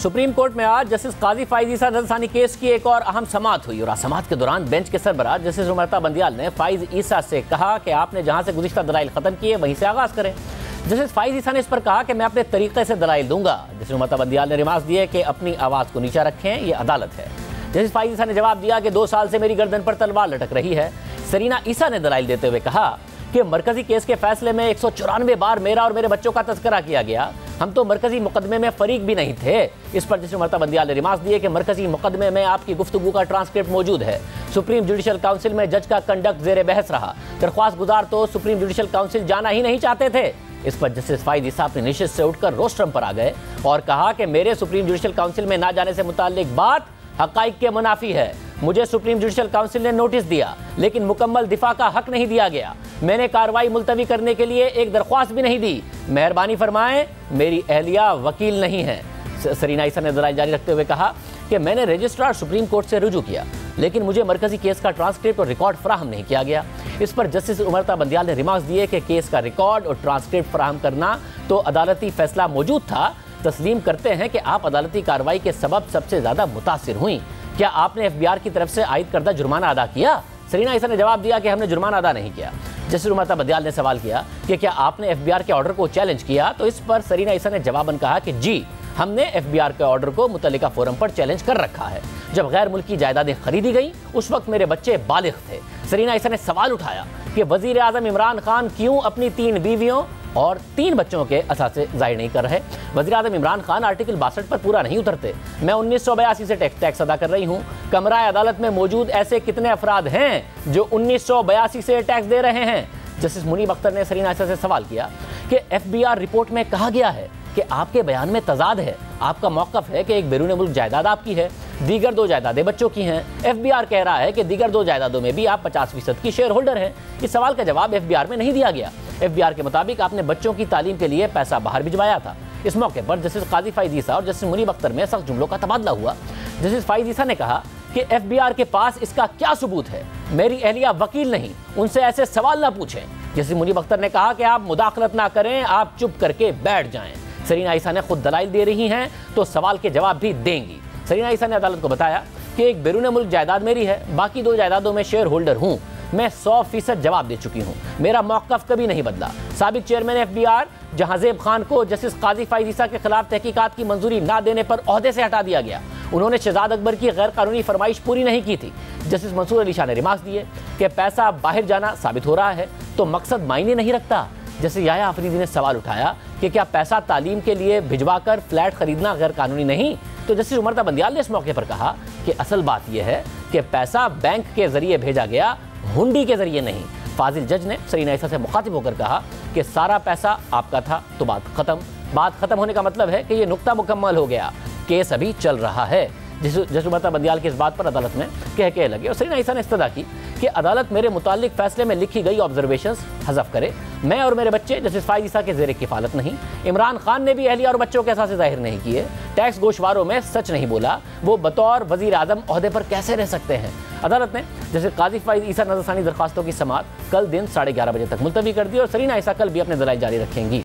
Supreme court में आज justice काजी फाइज ईसा नजरसानी case की एक और अहम समाअत हुई और समाअत के दौरान बेंच के सरबराह जस्टिस उमरता बंदियाल ने फाइज ईसा से कहा कि आपने जहां से गुज़िश्ता दलाइल खत्म किए वहीं से आगाज करें। जस्टिस फाइज ईसा ने इस पर कहा कि मैं अपने तरीके से दलाइल दूंगा। जस्टिस उमरता बंदियाल ने रिमार्क्स दिए कि अपनी आवाज़ को नीचा रखें, ये अदालत है। जस्टिस फाइज ईसा ने जवाब दिया कि 2 साल से मेरी गर्दन पर तलवार लटक रही है। सरीना ईसा ने दलाइल देते हुए कहा कि मरकजी केस के फैसले में 194 बार मेरा और मेरे बच्चों का तस्करा किया गया। हम तो मरकजी मुकदमे में फरीक भी नहीं थे। इस पर जस्टिस उमरता बंदियाल ने रिमार्क्स दिए कि मरकजी मुकदमे में आपकी गुफ्तगू का ट्रांसक्रिप्ट मौजूद है। सुप्रीम जुडिशल काउंसिल में जज का कंडक्ट जेर बहस रहा। दरख्वास्त गुजार तो सुप्रीम जुडिशल काउंसिल जाना ही नहीं चाहते थे। इस पर जस्टिस फाइज ईसा अपनी नशिस्त से उठकर रोस्ट्रम पर आ गए और कहा कि मेरे सुप्रीम जुडिशल काउंसिल में ना जाने से मुताल्लिक बात हकाइक के मुनाफी है। मुझे सुप्रीम जुडिशल काउंसिल ने नोटिस दिया लेकिन मुकम्मल दिफा का हक नहीं दिया गया। मैंने कार्रवाई मुलतवी करने के लिए एक दरख्वास्त भी नहीं दी। मेहरबानी फरमाएं, मेरी अहलिया वकील नहीं है। सरीना ईसा ने दलाइल जारी रखते हुए कहा कि मैंने रजिस्ट्रार सुप्रीम कोर्ट से रुजू किया लेकिन मुझे मरकजी केस का ट्रांसक्रिप्ट और रिकॉर्ड फराहम नहीं किया गया। इस पर जस्टिस उमरता बंदियाल ने रिमार्क्स दिए कि केस का रिकॉर्ड और ट्रांसक्रिप्ट फराहम करना तो अदालती फैसला मौजूद था। तस्लीम करते हैं कि आप अदालती कार्रवाई के सबब सबसे ज्यादा मुतासिर हुई। क्या आपने FBI की तरफ से आयद करदा जुर्माना अदा किया? सरीना ईसा ने जवाब दिया कि हमने जुर्माना अदा नहीं किया। जस्टिस उमरता बंदियाल ने सवाल किया कि क्या आपने FBI के ऑर्डर को चैलेंज किया? तो इस पर सरीना ईसा ने जवाबन कहा कि जी, हमने FBI के ऑर्डर को मुतल्लिका फोरम पर चैलेंज कर रखा है। जब गैर मुल्की जायदादें खरीदी गई उस वक्त मेरे बच्चे बालिग थे। सरीना ईसा ने सवाल उठाया कि वजीर आजम इमरान खान क्यों अपनी 3 बीवियों और 3 बच्चों के असासे जाहिर नहीं कर रहे। वज़ीर आज़म इमरान खान आर्टिकल 62 पर पूरा नहीं उतरते। मैं 1982 से टैक्स अदा कर रही हूँ। कमरा अदालत में मौजूद ऐसे कितने अफराद हैं जो 1982 से टैक्स दे रहे हैं? जस्टिस मुनीब अख्तर ने सरीना ईसा से सवाल किया कि FBR रिपोर्ट में कहा गया है कि आपके बयान में तजाद है। आपका मौक़िफ़ है कि एक बैरून मुल्क जायदाद आपकी है, दीगर 2 जायदादें बच्चों की हैं। FBR कह रहा है कि दीगर 2 जायदादों में भी आप 50% की शेयर होल्डर हैं। इस सवाल का जवाब FBR में नहीं दिया गया। FBR के मुताबिक आपने बच्चों की तालीम के लिए पैसा बाहर भिजवाया था। इस मौके पर जस्टिस काजी फाइज ईसा और जस्टिस मुनीब अख्तर में सख्त जुमलों का तबादला हुआ। जस्टिस फाइज ईसा ने कहा कि FBR के पास इसका क्या सबूत है? मेरी अहलिया वकील नहीं, उनसे ऐसे सवाल ना पूछें। जस्टिस मुनीब अख्तर ने कहा कि आप मुदाखलत ना करें, आप चुप करके बैठ जाएं। सरीना ईसा ने खुद दलाइल दे रही हैं तो सवाल के जवाब भी देंगी। सरीना ईसा ने अदालत को बताया कि एक बैरून मुल्क जायदाद मेरी है, बाकी 2 जायदादों में शेयर होल्डर हूँ। मैं 100% जवाब दे चुकी हूँ। मेरा मौक़िफ़ कभी नहीं बदला। साबिक चेयरमैन FBR जहांजेब खान को जस्टिस काजी फाइज ईसा के खिलाफ तहकीकात की मंजूरी ना देने पर ओहदे से हटा दिया गया। उन्होंने शहजाद अकबर की गैर कानूनी फरमाइश पूरी नहीं की थी। जस्टिस मंसूर अली शाह ने रिमार्क्स दिए कि पैसा बाहर जाना साबित हो रहा है तो मकसद मायने नहीं रखता। जैसे याया आफरीदी ने सवाल उठाया कि क्या पैसा तालीम के लिए भिजवा कर फ्लैट खरीदना गैर कानूनी नहीं? तो जस्टिस उमरता बंदियाल ने इस मौके पर कहा कि असल बात यह है कि पैसा बैंक के जरिए भेजा गया, हुंडी के जरिए नहीं। फाजिल जज ने सरीना ईसा से मुखातिब होकर कहा कि सारा पैसा आपका था तो बात खत्म होने का मतलब है कि ये नुक्ता मुकम्मल हो गया, केस अभी चल रहा है। जस्टिस उमरता बंदियाल की इस बात पर अदालत में कह लगे और सरीना ईसा ने इस्तदा की कि अदालत मेरे मुतालिक फैसले में लिखी गई ऑब्जर्वेशंस हज़फ करे। मैं और मेरे बच्चे जस्टिस फाइज ईसा के ज़ेर किफ़ालत नहीं। इमरान खान ने भी अहलिया और बच्चों के असासे जाहिर नहीं किए। टैक्स गोशवारों में सच नहीं बोला। वो बतौर वज़ीर आज़म ओहदे पर कैसे रह सकते हैं? अदालत ने जस्टिस काजी फाइज ईसा नजरसानी दरख्वास्तों की समाअत कल दिन 11:30 बजे तक मुलतवी कर दी और सरीना ईसा कल भी अपने दलाइल जारी रखेंगी।